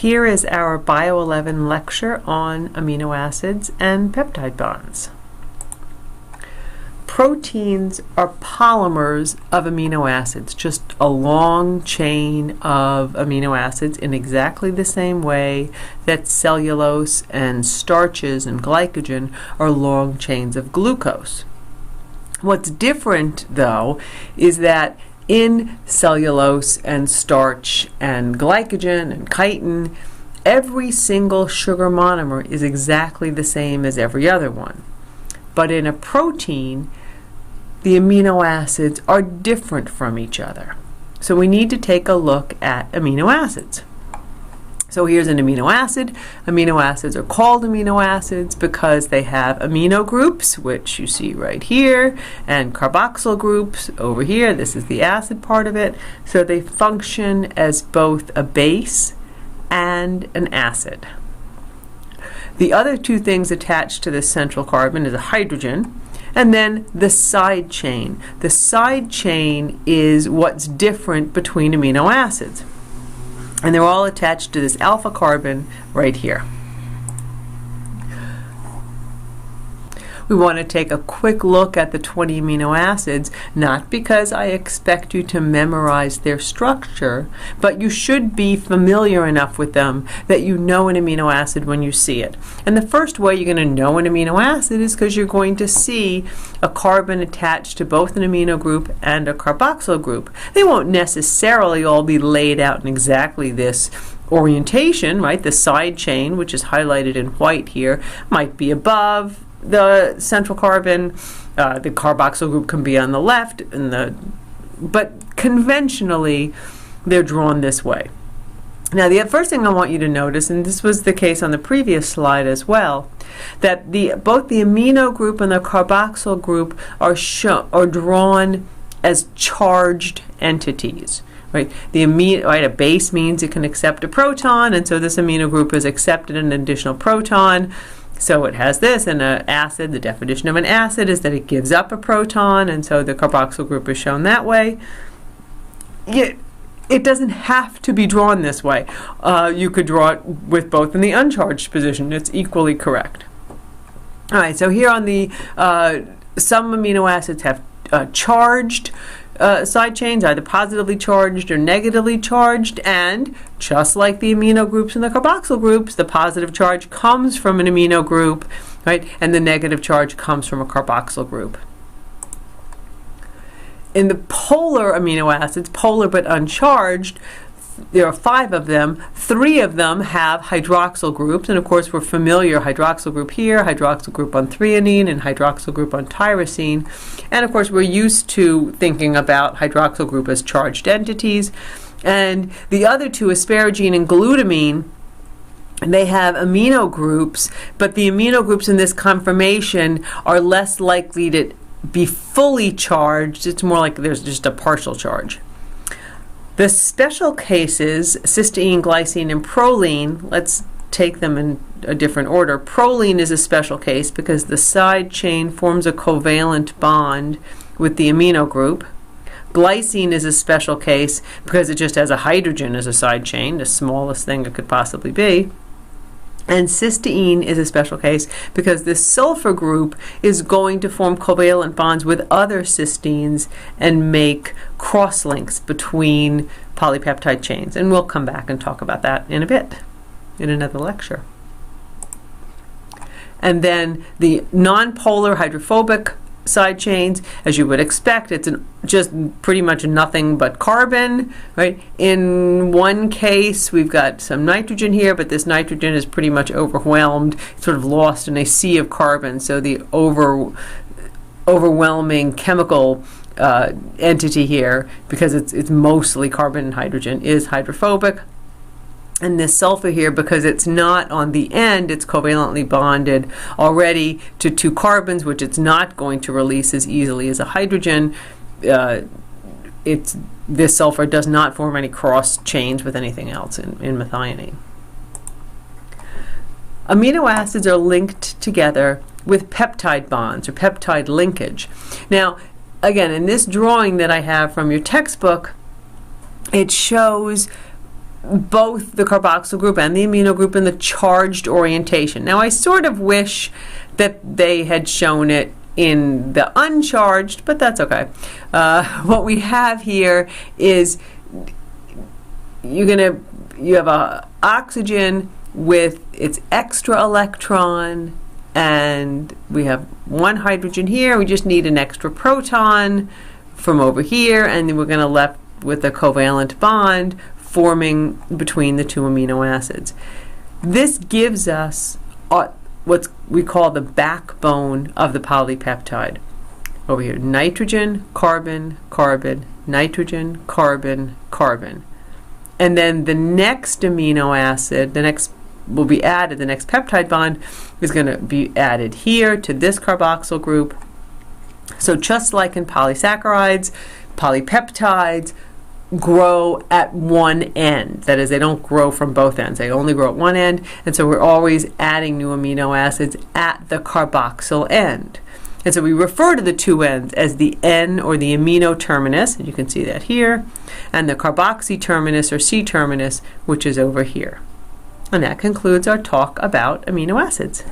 Here is our Bio 11 lecture on amino acids and peptide bonds. Proteins are polymers of amino acids, just a long chain of amino acids in exactly the same way that cellulose and starches and glycogen are long chains of glucose. What's different, though, is that in cellulose and starch and glycogen and chitin, every single sugar monomer is exactly the same as every other one. But in a protein, the amino acids are different from each other. So we need to take a look at amino acids. So here's an amino acid. Amino acids are called amino acids because they have amino groups, which you see right here, and carboxyl groups over here. This is the acid part of it. So they function as both a base and an acid. The other two things attached to this central carbon is a hydrogen, and then the side chain. The side chain is what's different between amino acids. And they're all attached to this alpha carbon right here. We want to take a quick look at the 20 amino acids, not because I expect you to memorize their structure, but you should be familiar enough with them that you know an amino acid when you see it. And the first way you're going to know an amino acid is because you're going to see a carbon attached to both an amino group and a carboxyl group. They won't necessarily all be laid out in exactly this orientation, right? The side chain, which is highlighted in white here, might be above the central carbon. The carboxyl group can be on the left, but conventionally they're drawn this way. Now the first thing I want you to notice, and this was the case on the previous slide as well, that both the amino group and the carboxyl group are drawn as charged entities. Right? A base means it can accept a proton, and so this amino group has accepted an additional proton. So it has this, and an acid, the definition of an acid is that it gives up a proton, and so the carboxyl group is shown that way. Yet, it doesn't have to be drawn this way. You could draw it with both in the uncharged position. It's equally correct. All right, so here on the, some amino acids have charged side chains, either positively charged or negatively charged, and just like the amino groups and the carboxyl groups, the positive charge comes from an amino group, right, and the negative charge comes from a carboxyl group. In the polar amino acids, polar but uncharged, there are 5 of them. 3 of them have hydroxyl groups, and of course we're familiar, hydroxyl group here, hydroxyl group on threonine, and hydroxyl group on tyrosine. And of course we're used to thinking about hydroxyl group as charged entities. And the other 2, asparagine and glutamine, they have amino groups, but the amino groups in this conformation are less likely to be fully charged. It's more like there's just a partial charge. The special cases, cysteine, glycine, and proline, let's take them in a different order. Proline is a special case because the side chain forms a covalent bond with the amino group. Glycine is a special case because it just has a hydrogen as a side chain, the smallest thing it could possibly be. And cysteine is a special case because this sulfur group is going to form covalent bonds with other cysteines and make cross-links between polypeptide chains. And we'll come back and talk about that in a bit, in another lecture. And then the nonpolar hydrophobic side chains, as you would expect, it's just pretty much nothing but carbon, right? In one case, we've got some nitrogen here, but this nitrogen is pretty much overwhelmed, sort of lost in a sea of carbon. So the overwhelming chemical entity here, because it's mostly carbon and hydrogen, is hydrophobic. And this sulfur here, because it's not on the end, it's covalently bonded already to 2 carbons, which it's not going to release as easily as a hydrogen. This sulfur does not form any cross chains with anything else in methionine. Amino acids are linked together with peptide bonds or peptide linkage. Now, again, in this drawing that I have from your textbook, it shows both the carboxyl group and the amino group in the charged orientation. Now, I sort of wish that they had shown it in the uncharged, but that's okay. What we have here is you have a oxygen with its extra electron, and we have one hydrogen here. We just need an extra proton from over here, and then we're going to left with a covalent bond forming between the two amino acids. This gives us what we call the backbone of the polypeptide. Over here, nitrogen, carbon, carbon, nitrogen, carbon, carbon. And then the next amino acid, the next peptide bond is going to be added here to this carboxyl group. So just like in polysaccharides, polypeptides grow at one end. That is, they don't grow from both ends. They only grow at one end, and so we're always adding new amino acids at the carboxyl end. And so we refer to the two ends as the N or the amino terminus, and you can see that here, and the carboxy terminus or C terminus, which is over here. And that concludes our talk about amino acids.